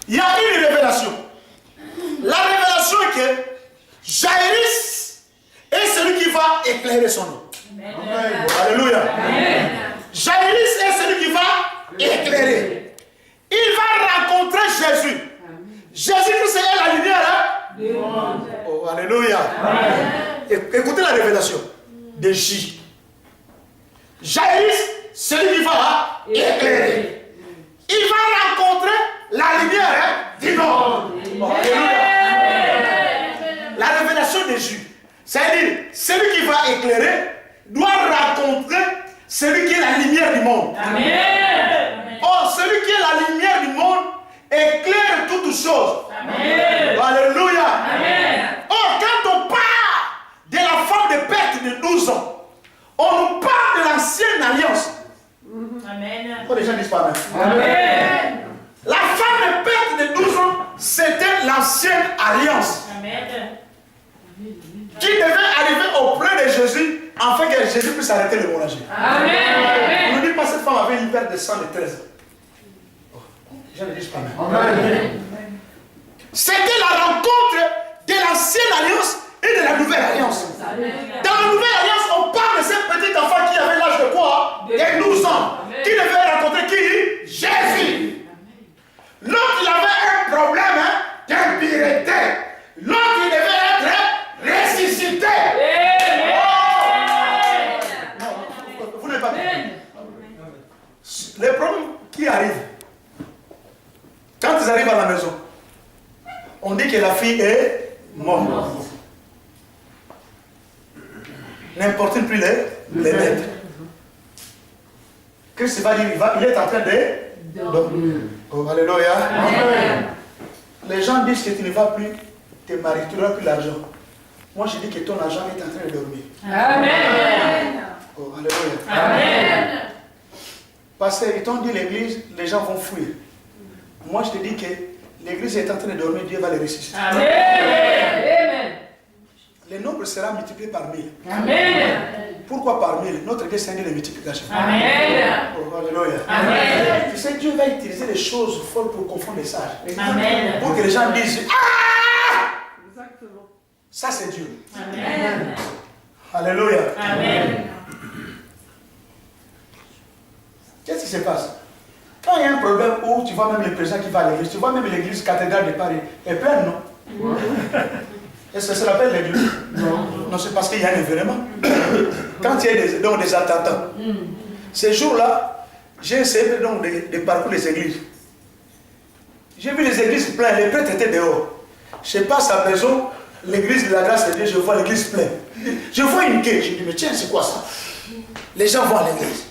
Il y a une révélation. La révélation est que Jaïrus est celui qui va éclairer son nom. Amen. Alléluia. Amen. Jaïrus est celui qui va éclairer. Il va rencontrer Jésus. Jésus-Christ est la lumière du monde. Oh, alléluia. Amen. Écoutez la révélation de J. Jaïrus, celui qui va éclairer. Il va rencontrer la lumière du monde. Oh, la révélation de J. C'est-à-dire, celui qui va éclairer doit rencontrer celui qui est la lumière du monde. Amen. Or, celui qui est la lumière du monde éclaire toutes choses. Amen. Alléluia. Amen. Or, quand on parle de la femme de perte de 12 ans, on nous parle de l'ancienne alliance. Amen. Pourquoi les gens disent pas Amen? Amen. La femme de perte de 12 ans, c'était l'ancienne alliance. Amen. Qui devait arriver auprès de Jésus afin que Jésus puisse arrêter l'hémorragie. Amen. On ne dit pas que cette femme avait une perte de sang de 13 ans. Oh, les gens ne disent pas Amen. C'était la rencontre de l'ancienne alliance et de la nouvelle alliance. Amen. Dans la nouvelle alliance, on parle de ce petit enfant qui avait l'âge de quoi? De 12 ans. Amen. Qui devait rencontrer qui? Jésus. L'autre, il avait un problème d'impureté. L'autre, il devait être ressuscité. Oh! fille est morte. N'importe plus les maîtres. Christ va dire, il est en train de dormir. Oh, alléluia. Amen. Les gens disent que tu ne vas plus te marier, tu n'auras plus l'argent. Moi, je dis que ton argent est en train de dormir. Amen. Oh, alléluia. Amen. Parce qu'ils t'ont dit l'église, les gens vont fuir. Moi, je te dis que l'église est en train de dormir, Dieu va les ressusciter. Amen. Le nombre sera multiplié par 1000. Amen. Pourquoi par 1000? Notre Dieu, c'est un Dieu de multiplication. Amen. Oh, alléluia. Amen. Tu sais, Dieu va utiliser les choses folles pour confondre les sages. Amen. Pour que les gens disent, ah! Exactement. Ça, c'est Dieu. Amen. Alléluia. Amen. Qu'est-ce qui se passe? Quand il y a un problème où tu vois même le président qui va à l'église, tu vois même l'église cathédrale de Paris, elle est pleine, non? Est-ce que ça s'appelle l'église? Non, c'est parce qu'il y a un événement. Quand il y a des attentats, ces jours-là, j'ai essayé donc de parcourir les églises. J'ai vu les églises pleines, les prêtres étaient dehors. Je passe à la maison, l'église de la grâce de Dieu, je vois l'église pleine. Je vois une quai, je dis, mais tiens, c'est quoi ça? Les gens vont à l'église.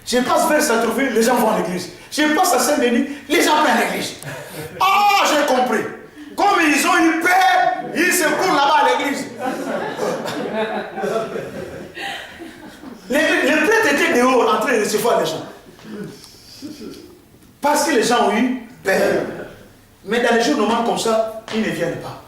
Je passe vers Saint-Trouville, les gens vont à l'église. Je passe à Saint-Denis, les gens vont à l'église. Ah, j'ai compris. Comme ils ont eu peur, ils se courent là-bas à l'église. Les prêtres étaient dehors en train de recevoir les gens. Parce que les gens ont eu peur. Mais dans les jours normaux comme ça, ils ne viennent pas.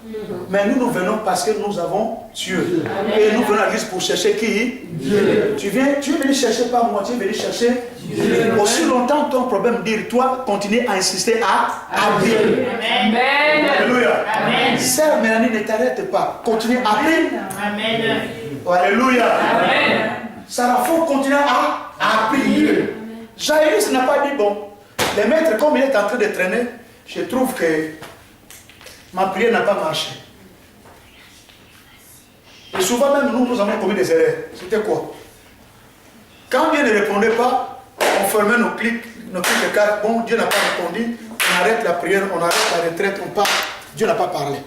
Mais nous venons parce que nous avons Dieu. Et nous venons à l'église pour chercher qui? Dieu. Tu es venu chercher pas moi, tu es venu chercher Dieu. Aussi longtemps ton problème dire, toi, continue à insister à prier. Amen. Alléluia. Amen. Sœur Mélanie, ne t'arrête pas. Continue à prier. Amen. Alléluia. Amen. Ça faut continuer à prier. Jairus n'a pas dit, bon, les maîtres, comme il est en train de traîner, je trouve que ma prière n'a pas marché. Et souvent même nous avons commis des erreurs. C'était quoi? Quand Dieu ne répondait pas, on fermait nos clics de cartes. Bon, Dieu n'a pas répondu. On arrête la prière, on arrête la retraite, on part. Dieu n'a pas parlé.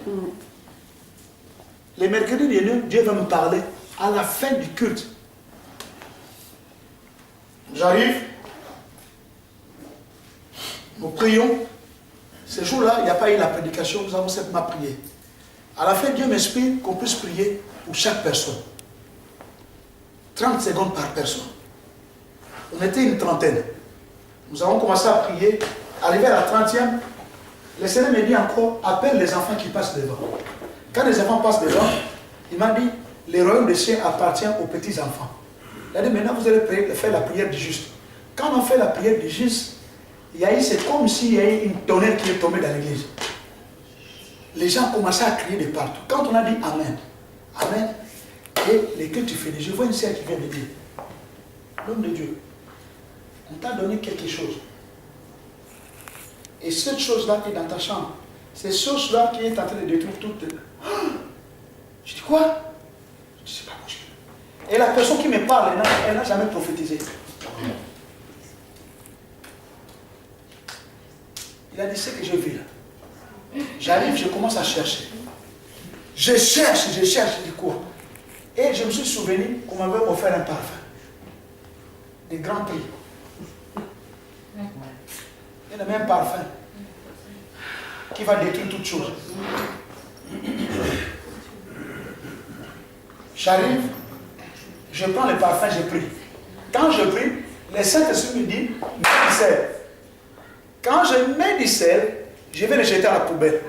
Les mercredis derniers, Dieu va me parler à la fin du culte. J'arrive, nous prions. Ce jour-là, il n'y a pas eu la prédication, nous avons simplement prié. À la fin, Dieu m'explique qu'on puisse prier pour chaque personne. 30 secondes par personne. On était une trentaine. Nous avons commencé à prier. Arrivé à la 30e, le Seigneur me dit encore, appelle les enfants qui passent devant. Quand les enfants passent devant, il m'a dit, le royaume des cieux appartient aux petits-enfants. Il a dit, maintenant vous allez faire la prière du juste. Quand on fait la prière du juste, c'est comme s'il y a eu une tonnerre qui est tombée dans l'église. Les gens commençaient à crier de partout. Quand on a dit Amen, Amen, et les cultes finis, je vois une sœur qui vient me dire, l'homme de Dieu, on t'a donné quelque chose. Et cette chose-là qui est dans ta chambre, c'est cette chose-là qui est en train de détruire toute... Je dis quoi? Je dis, c'est pas possible. Et la personne qui me parle, elle n'a jamais prophétisé. Il a dit, c'est que je vis là. J'arrive, je commence à chercher. Je cherche, je dis quoi? Et je me suis souvenu qu'on m'avait offert un parfum. Des grands prix. Il y a même un parfum qui va détruire toute chose. J'arrive, je prends le parfum, je prie. Quand je prie, le Saint-Esprit me dit, mets du sel. Quand je mets du sel, je vais le jeter à la poubelle.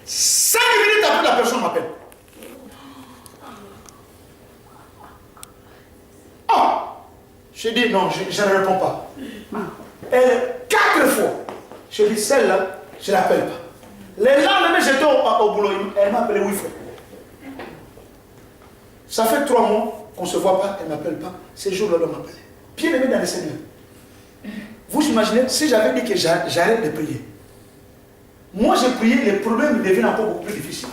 5 minutes après, la personne m'appelle. Oh! Je dis non, je ne réponds pas. Elle, 4 fois, je dis celle-là, je ne l'appelle pas. Le lendemain, j'étais au boulot, elle m'a appelé 8 fois. Ça fait 3 mois qu'on ne se voit pas, elle ne m'appelle pas. Ces jours-là, elle m'appelle. Bien aimé dans le Seigneur. Vous imaginez, si j'avais dit que j'arrête de prier, moi j'ai prié, les problèmes deviennent encore beaucoup plus difficiles.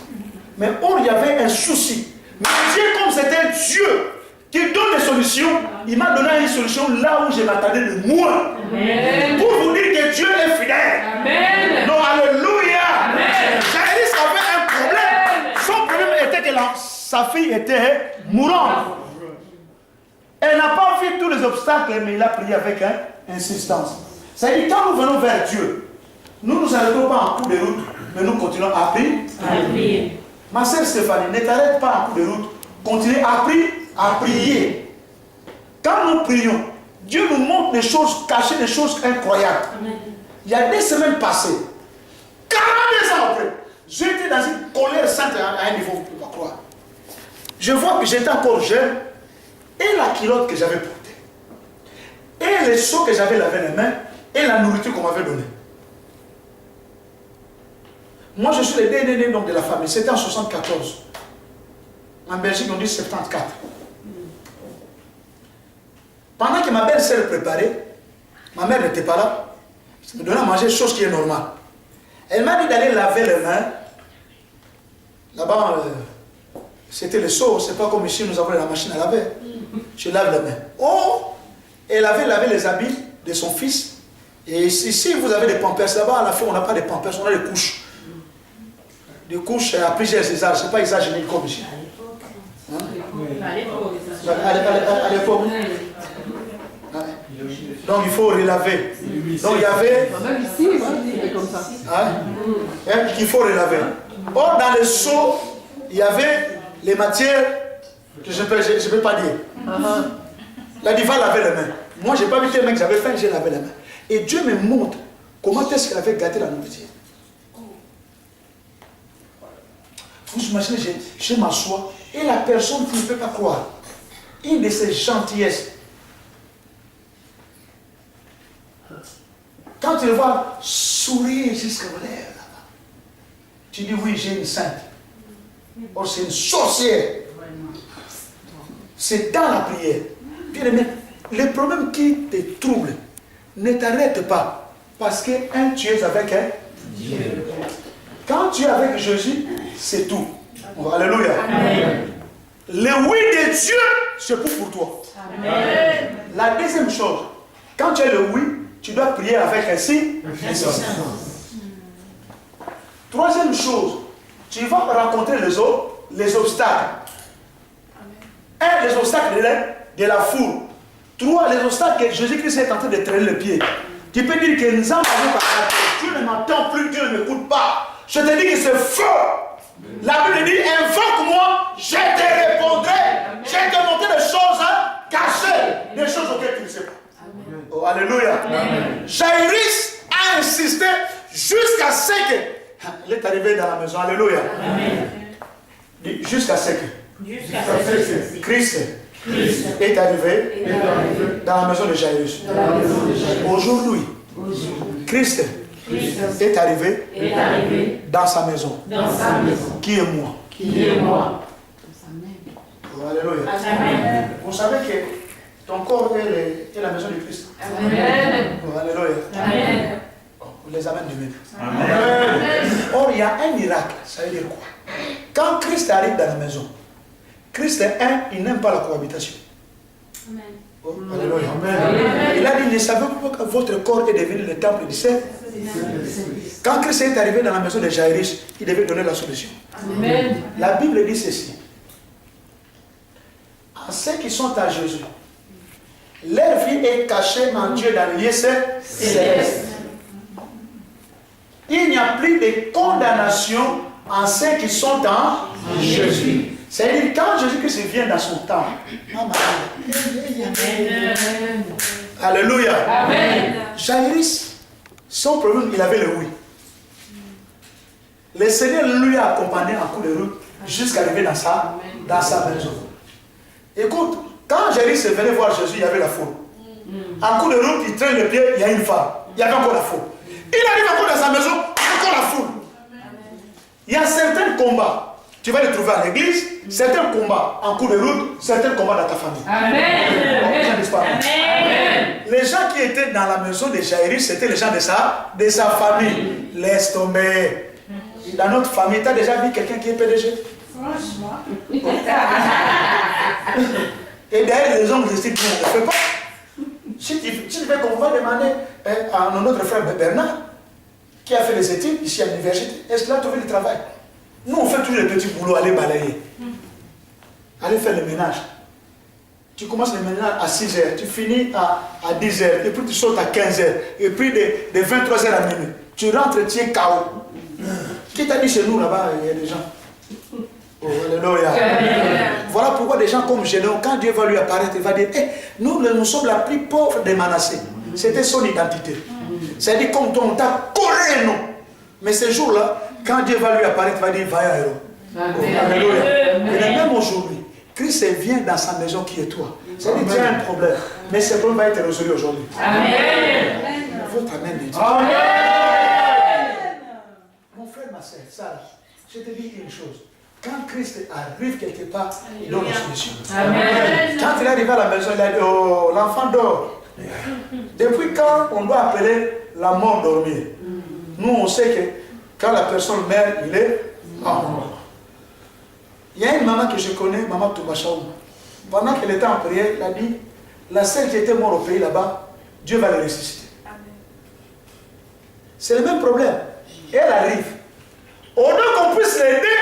Mais or, il y avait un souci. Mais Dieu, comme c'était un Dieu qui donne des solutions, il m'a donné une solution là où je m'attendais le moins. Amen. Pour vous dire que Dieu est fidèle. Amen. Non, alléluia. Jairus avait un problème. sa fille était mourante. Elle n'a pas vu tous les obstacles, mais il a prié avec insistance. C'est-à-dire, quand nous venons vers Dieu, nous ne nous arrêtons pas en cours de route, mais nous continuons à prier. Ma sœur Stéphanie, ne t'arrête pas en cours de route. Continue à prier. Quand nous prions, Dieu nous montre des choses cachées, des choses incroyables. Il y a des semaines passées, 42 ans après, j'étais dans une colère sainte à un niveau, vous ne pouvez pas croire. Je vois que j'étais encore jeune, et la culotte que j'avais portée, et les seaux que j'avais lavé les mains, et la nourriture qu'on m'avait donnée. Moi, je suis le dernier donc de la famille. C'était en 74. En Belgique, on dit 74. Pendant que ma belle-sœur préparait, ma mère n'était pas là. Elle me donnait à manger, chose qui est normale. Elle m'a dit d'aller laver les mains. Là-bas, c'était le seau. C'est pas comme ici, nous avons la machine à laver. Je lave les mains. Oh! Elle avait lavé les habits de son fils. Et ici, vous avez des pampers. Là-bas, à la fin, on n'a pas de pampers, on a des couches. Des couches à plusieurs étages. Ce n'est pas exagéré comme ici. Hein? À l'époque. Donc il faut relaver. Donc il y avait. Même ici, c'est comme ça. Hein? Qu'il faut relaver. Or, dans le seau, il y avait les matières que je ne peux pas dire. Là, il va laver les mains. Moi, je n'ai pas vu tes mains que j'avais faim, j'ai lavé les mains. Et Dieu me montre comment est-ce qu'il avait gâté la nourriture. Vous imaginez, je m'assois et la personne qui ne peut pas croire, une de ces gentillesses, quand tu le vois sourire jusqu'à lèvres là-bas, tu dis oui, j'ai une sainte. Or, c'est une sorcière. C'est dans la prière. Bien aimé, les problèmes qui te troublent, ne t'arrête pas. Parce que tu es avec Dieu. Quand tu es avec Jésus, c'est tout. Oh, alléluia. Amen. Le oui de Dieu, c'est pour toi. Amen. La deuxième chose, quand tu as le oui, tu dois prier avec insistance. Troisième chose, tu vas rencontrer les obstacles. Un, les obstacles de la foule. Trois, les obstacles que Jésus-Christ est en train de traîner le pied. Tu peux dire que nous avons Dieu ne m'entend plus, Dieu ne m'écoute pas. Je te dis que c'est faux. La Bible dit, invoque-moi, je te répondrai. Je te montrerai des choses cachées, des choses auxquelles tu ne sais pas. Amen. Oh, alléluia. Jairus a insisté jusqu'à ce que... Il est arrivé dans la maison, alléluia. Jusqu'à ce que Christ est arrivé dans la maison de Jairus. Aujourd'hui, Christ est arrivé dans sa maison. Qui est moi? Oh, alléluia. Amen. Vous savez que ton corps est la maison de Christ. Amen. Oh, alléluia. Amen. On les amène du même. Amen. Or, il y a un miracle. Ça veut dire quoi? Quand Christ arrive dans la maison, Christ est il n'aime pas la cohabitation. Amen. Oh, alléluia. Amen. Il a dit, ne savez-vous pas que votre corps est devenu le temple du Seigneur? Quand Christ est arrivé dans la maison de Jairus, il devait donner la solution. Amen. La Bible dit ceci. À ceux qui sont à Jésus, leur vie est cachée en Dieu dans le lieu céleste. Il n'y a plus de condamnation en ceux qui sont en Jésus. C'est-à-dire quand Jésus-Christ vient dans son temps. Alléluia. Amen. Jairus, son problème, il avait le oui. Le Seigneur lui a accompagné en cours de route jusqu'à arriver dans sa maison. Écoute, quand Jairus est venu voir Jésus, il y avait la foule. En cours de route, il traîne le pied, il y a une femme. Il y avait encore la foule. Il arrive encore dans sa maison, encore la foule. Il y a certains combats, tu vas les trouver à l'église, certains combats en cours de route, certains combats dans ta famille. Amen. Amen. Les gens qui étaient dans la maison de Jairus, c'était les gens de sa famille. Laisse tomber. Dans notre famille, tu as déjà vu quelqu'un qui est PDG? Franchement. Et derrière les hommes, je sais qu'on ne fait pas. Si tu veux qu'on va demander à notre frère Bernard, qui a fait des études ici à l'université, est-ce qu'il a trouvé du travail? Nous, on fait tous les petits boulots, aller balayer. aller faire le ménage. Tu commences le ménage à 6 heures, tu finis à 10 heures, et puis tu sautes à 15 heures, et puis de 23 heures à minuit. Tu rentres, tu es KO. Qui t'a dit chez nous là-bas, il y a des gens? Oh, alléluia. Voilà pourquoi des gens comme Gédéon, quand Dieu va lui apparaître, il va dire, hey, nous sommes la plus pauvre des Manassés. C'était son identité. C'est-à-dire comme toi, on t'a collé, non. Mais ce jour-là, quand Dieu va lui apparaître, il va dire, va à héros. Alléluia. Et même aujourd'hui, Christ vient dans sa maison qui est toi. C'est-à-dire qu'il y a un problème. Mais ce problème va être résolu aujourd'hui. Amen. Votre amen est dit. Amen. Mon frère, ma soeur, ça, je te dis une chose. Quand Christ arrive quelque part, il donne une solution. Amen. Quand il est arrivé à la maison, il a dit, oh, l'enfant dort. Depuis quand on doit appeler la mort dormir? Nous, on sait que quand la personne meurt, il est mort. Il y a une maman que je connais, maman Toubachaoum. Pendant qu'elle était en prière, elle a dit, la celle qui était morte au pays là-bas, Dieu va la ressusciter. C'est le même problème. Et elle arrive. Au lieu qu'on puisse l'aider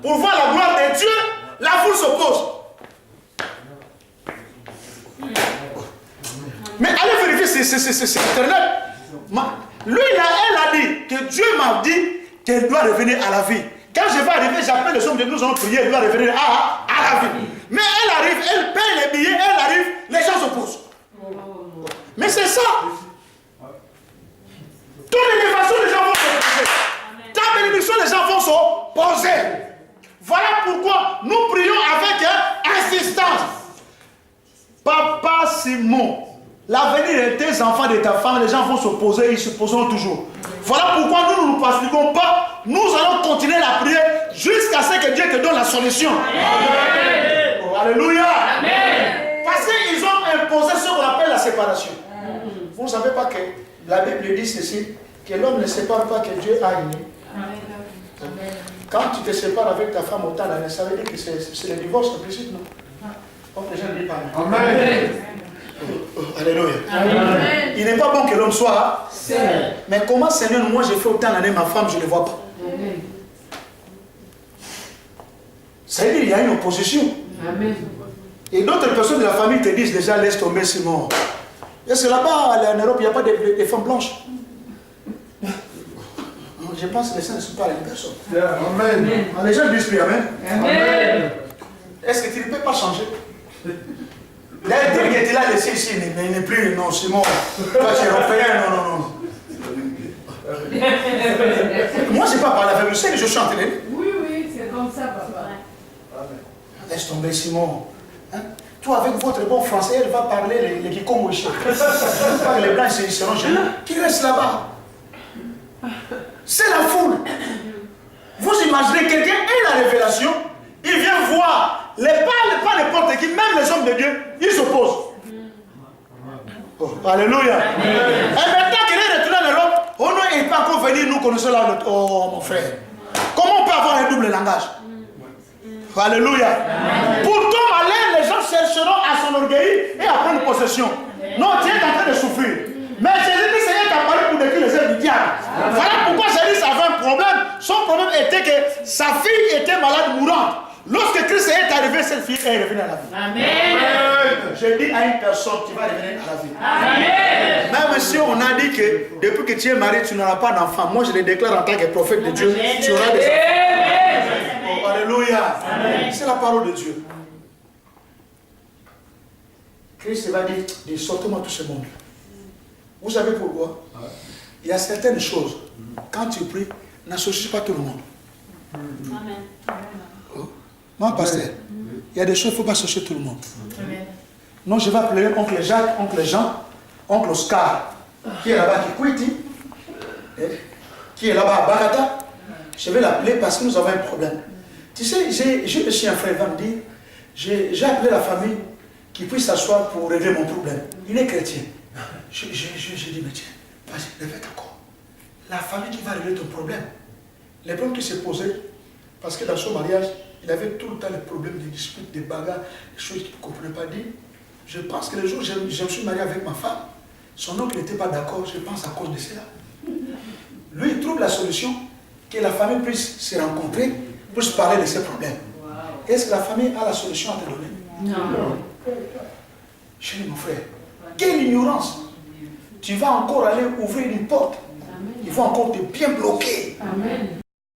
pour voir la gloire de Dieu, la foule s'oppose. Mais allez vérifier, c'est Internet. Lui, elle a dit que Dieu m'a dit qu'elle doit revenir à la vie. Quand je vais arriver, j'appelle les hommes de nous allons prier, elle doit revenir à la vie. Mais elle arrive, elle paye les billets, elle arrive, les gens s'opposent. Mais c'est ça. Toute l'élévation, les gens vont s'opposer. Ta bénédiction, les gens vont s'opposer. Voilà pourquoi nous prions avec insistance. Papa Simon, l'avenir de tes enfants, de ta femme, les gens vont s'opposer, ils s'opposeront toujours. Voilà pourquoi nous ne nous pacifions pas. Nous allons continuer la prière jusqu'à ce que Dieu te donne la solution. Amen. Oh, alléluia. Amen. Parce qu'ils ont imposé ce qu'on appelle la séparation. Vous ne savez pas que la Bible dit ceci, que l'homme ne sépare pas que Dieu a uni. Quand tu te sépares avec ta femme autant d'années, ça veut dire que c'est le divorce implicite, non? Donc les gens disent pas. Amen. Alléluia. Amen. Il n'est pas bon que l'homme soit seul. Mais comment, Seigneur, moi j'ai fait autant d'années, ma femme, je ne le vois pas. Ça veut dire qu'il y a une opposition. Amen. Et d'autres personnes de la famille te disent déjà, laisse tomber Simon. Est-ce que là-bas, en Europe, il n'y a pas de femmes blanches? Je pense que les saints ne sont pas les personnes. Amen. Les gens disent plus Amen. Amen. Est-ce que tu ne peux pas changer? L'aide que tu l'as laissé ici, mais il n'est plus, non, Simon. Toi, tu es européen, non. Moi, je n'ai pas parlé avec le Seigneur, je chante. Oui, c'est comme ça, papa. Laisse tomber, Simon. Hein? Toi, avec votre bon français, elle va parler les Kikomouchi. Les blancs, ils seront chez nous. Qui reste là-bas? C'est la foule. Vous imaginez, quelqu'un a la révélation, il vient voir, pas n'importe qui, même les hommes de Dieu, ils s'opposent. Oh, alléluia. Et maintenant qu'il est retourné en Europe, on n'est pas encore venu nous connaître là. Oh, mon frère. Comment on peut avoir un double langage? Alléluia. Pour ton malheur, les gens chercheront à s'enorgueillir et à prendre possession. Non, tu es en train de souffrir. Mais Jésus-Christ est apparu pour détruire les œuvres du diable. Voilà pourquoi Jésus avait un problème. Son problème était que sa fille était malade, mourante. Lorsque Christ est arrivé, cette fille est revenue à la vie. Amen. Je dis à une personne qui va revenir à la vie. Amen. Même si on a dit que depuis que tu es marié, tu n'auras pas d'enfant. Moi, je le déclare en tant que prophète de Dieu. Tu auras des enfants. Oh, alléluia. C'est la parole de Dieu. Christ va dire, sortez-moi tout ce monde. Vous savez pourquoi? Il y a certaines choses, quand tu pries, n'associe pas tout le monde. Oh. Moi, pasteur, il y a des choses, il ne faut pas associer tout le monde. Non, je vais appeler oncle Jacques, oncle Jean, oncle Oscar, qui est là-bas, qui est là-bas à Barata. Je vais l'appeler parce que nous avons un problème. Tu sais, j'ai reçu un frère, il va me dire, j'ai appelé la famille qui puisse s'asseoir pour régler mon problème. Il est chrétien. Je dis, mais tiens, vas-y, répète encore. La famille qui va régler ton problème. Les problèmes qui se posaient, parce que dans son mariage, il avait tout le temps les problèmes, des disputes, des bagarres, des choses qu'il ne comprenait pas dire. Je pense que le jour où je me suis marié avec ma femme, son oncle n'était pas d'accord, je pense à cause de cela. Lui, il trouve la solution, que la famille puisse se rencontrer, puisse parler de ses problèmes. est-ce que la famille a la solution à te donner? Non. Chérie, mon frère, quelle ignorance! Tu vas encore aller ouvrir une porte. Amen. Ils vont encore te bien bloquer. Amen.